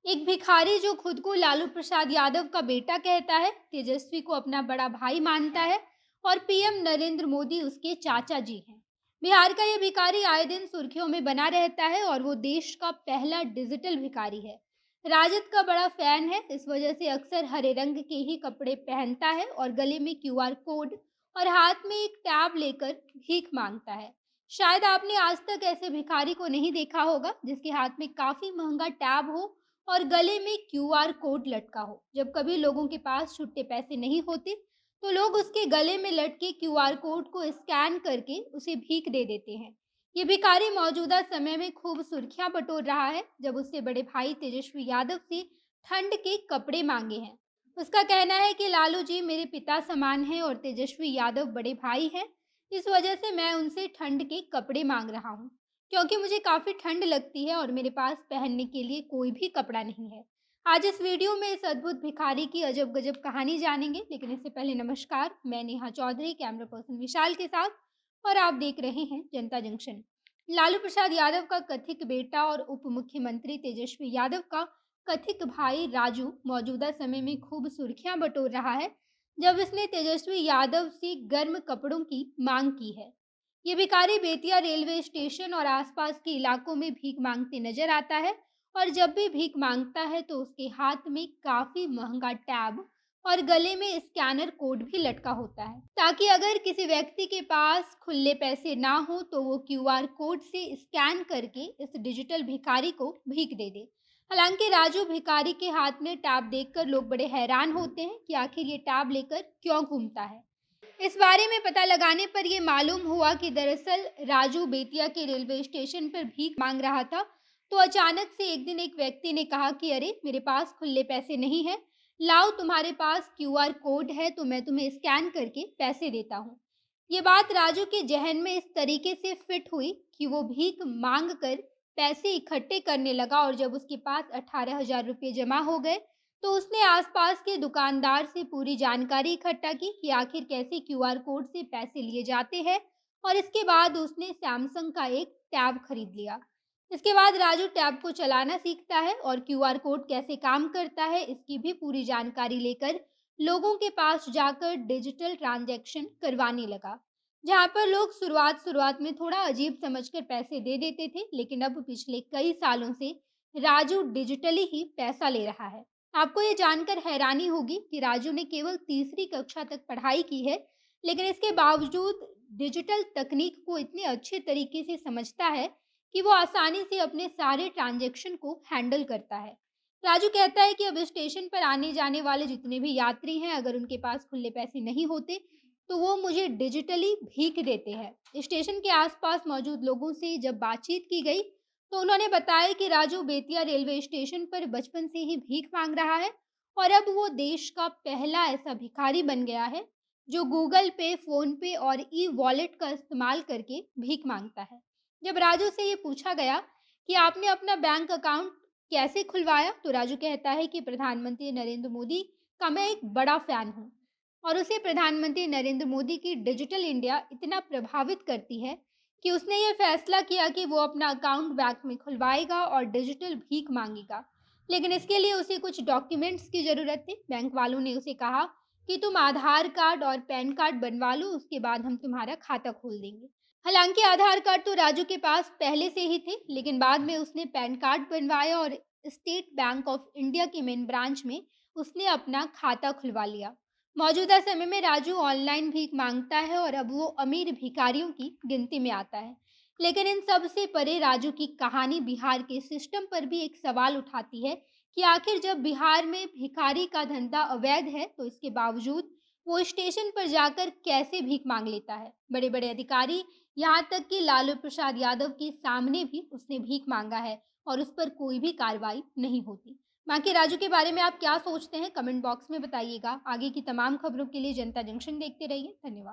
एक भिखारी जो खुद को लालू प्रसाद यादव का बेटा कहता है, तेजस्वी को अपना बड़ा भाई मानता है और पीएम नरेंद्र मोदी उसके चाचा जी हैं। बिहार का ये भिखारी आए दिन सुर्खियों में बना रहता है और वो देश का पहला डिजिटल भिखारी है। राजद का बड़ा फैन है, इस वजह से अक्सर हरे रंग के ही कपड़े पहनता है और गले में क्यूआर कोड और हाथ में एक टैब लेकर भीख मांगता है। शायद आपने आज तक ऐसे भिखारी को नहीं देखा होगा जिसके हाथ में काफी महंगा टैब हो और गले में क्यूआर कोड लटका हो। जब कभी लोगों के पास छुट्टे पैसे नहीं होते, तो लोग उसके गले में लटके क्यूआर कोड को स्कैन करके उसे भीख दे देते हैं। ये भिखारी मौजूदा समय में खूब सुर्खियां बटोर रहा है, जब उससे बड़े भाई तेजस्वी यादव से ठंड के कपड़े मांगे हैं। उसका कहना है कि लालू जी मेरे पिता समान हैं और तेजस्वी यादव बड़े भाई हैं, इस वजह से मैं उनसे ठंड के कपड़े मांग रहा हूँ। क्योंकि मुझे काफ़ी ठंड लगती है और मेरे पास पहनने के लिए कोई भी कपड़ा नहीं है। आज इस वीडियो में इस अद्भुत भिखारी की अजब-गजब कहानी जानेंगे, लेकिन इससे पहले नमस्कार, मैं नेहा चौधरी, कैमरा पर्सन विशाल के साथ और आप देख रहे हैं जनता जंक्शन। लालू प्रसाद यादव का कथित बेटा और उप मुख्यमंत्री तेजस्वी यादव का कथित भाई राजू मौजूदा समय में खूब सुर्खियां बटोर रहा है, जब इसने तेजस्वी यादव से गर्म कपड़ों की मांग की है। ये भिखारी बेतिया रेलवे स्टेशन और आसपास के इलाकों में भीख मांगते नजर आता है और जब भी भीख मांगता है तो उसके हाथ में काफी महंगा टैब और गले में स्कैनर कोड भी लटका होता है, ताकि अगर किसी व्यक्ति के पास खुले पैसे ना हो तो वो क्यूआर कोड से स्कैन करके इस डिजिटल भिखारी को भीख दे दे। हालांकि राजू भिखारी के हाथ में टैब देखकर लोग बड़े हैरान होते हैं कि आखिर ये टैब लेकर क्यों घूमता है। इस बारे में पता लगाने पर यह मालूम हुआ कि दरअसल राजू बेतिया के रेलवे स्टेशन पर भीख मांग रहा था, तो अचानक से एक दिन एक व्यक्ति ने कहा कि अरे मेरे पास खुले पैसे नहीं है, लाओ तुम्हारे पास क्यूआर कोड है तो मैं तुम्हें स्कैन करके पैसे देता हूँ। ये बात राजू के जहन में इस तरीके से फिट हुई कि वो भीख मांग कर पैसे इकट्ठे करने लगा और जब उसके पास 18,000 रुपये जमा हो गए तो उसने आसपास के दुकानदार से पूरी जानकारी इकट्ठा की कि आखिर कैसे क्यूआर कोड से पैसे लिए जाते हैं और इसके बाद उसने सैमसंग का एक टैब खरीद लिया। इसके बाद राजू टैब को चलाना सीखता है और क्यूआर कोड कैसे काम करता है इसकी भी पूरी जानकारी लेकर लोगों के पास जाकर डिजिटल ट्रांजैक्शन करवाने लगा। जहां पर लोग शुरुआत शुरुआत में थोड़ा अजीब समझकर पैसे दे देते थे, लेकिन अब पिछले कई सालों से राजू डिजिटली ही पैसा ले रहा है। आपको ये जानकर हैरानी होगी कि राजू ने केवल तीसरी कक्षा तक पढ़ाई की है, लेकिन इसके बावजूद डिजिटल तकनीक को इतने अच्छे तरीके से समझता है कि वो आसानी से अपने सारे ट्रांजैक्शन को हैंडल करता है। राजू कहता है कि अब स्टेशन पर आने जाने वाले जितने भी यात्री हैं, अगर उनके पास खुले पैसे नहीं होते, तो वो मुझे डिजिटली भीख देते हैं। स्टेशन के आसपास मौजूद लोगों से जब बातचीत की गई, तो उन्होंने बताया कि राजू बेतिया रेलवे स्टेशन पर बचपन से ही भीख मांग रहा है और अब वो देश का पहला ऐसा भिखारी बन गया है जो गूगल पे, फोन पे और ई वॉलेट का इस्तेमाल करके भीख मांगता है। जब राजू से ये पूछा गया कि आपने अपना बैंक अकाउंट कैसे खुलवाया, तो राजू कहता है कि प्रधानमंत्री नरेंद्र मोदी का मैं एक बड़ा फैन हूँ और उसे प्रधानमंत्री नरेंद्र मोदी की डिजिटल इंडिया इतना प्रभावित करती है कि उसने ये फैसला किया कि वो अपना अकाउंट बैंक में खुलवाएगा और डिजिटल भीख मांगेगा। लेकिन इसके लिए उसे कुछ डॉक्यूमेंट्स की ज़रूरत थी। बैंक वालों ने उसे कहा कि तुम आधार कार्ड और पैन कार्ड बनवा लो, उसके बाद हम तुम्हारा खाता खोल देंगे। हालांकि आधार कार्ड तो राजू के पास पहले से ही थे, लेकिन बाद में उसने पैन कार्ड बनवाया और स्टेट बैंक ऑफ इंडिया के मेन ब्रांच में उसने अपना खाता खुलवा लिया। मौजूदा समय में राजू ऑनलाइन भीख मांगता है और अब वो अमीर भिखारियों की गिनती में आता है। लेकिन इन सब से परे राजू की कहानी बिहार के सिस्टम पर भी एक सवाल उठाती है कि आखिर जब बिहार में भिखारी का धंधा अवैध है, तो इसके बावजूद वो स्टेशन पर जाकर कैसे भीख मांग लेता है। बड़े बड़े अधिकारी, यहाँ तक कि लालू प्रसाद यादव के सामने भी उसने भीख मांगा है और उस पर कोई भी कार्रवाई नहीं होती। बाकी राजू के बारे में आप क्या सोचते हैं, कमेंट बॉक्स में बताइएगा। आगे की तमाम खबरों के लिए जनता जंक्शन देखते रहिए। धन्यवाद।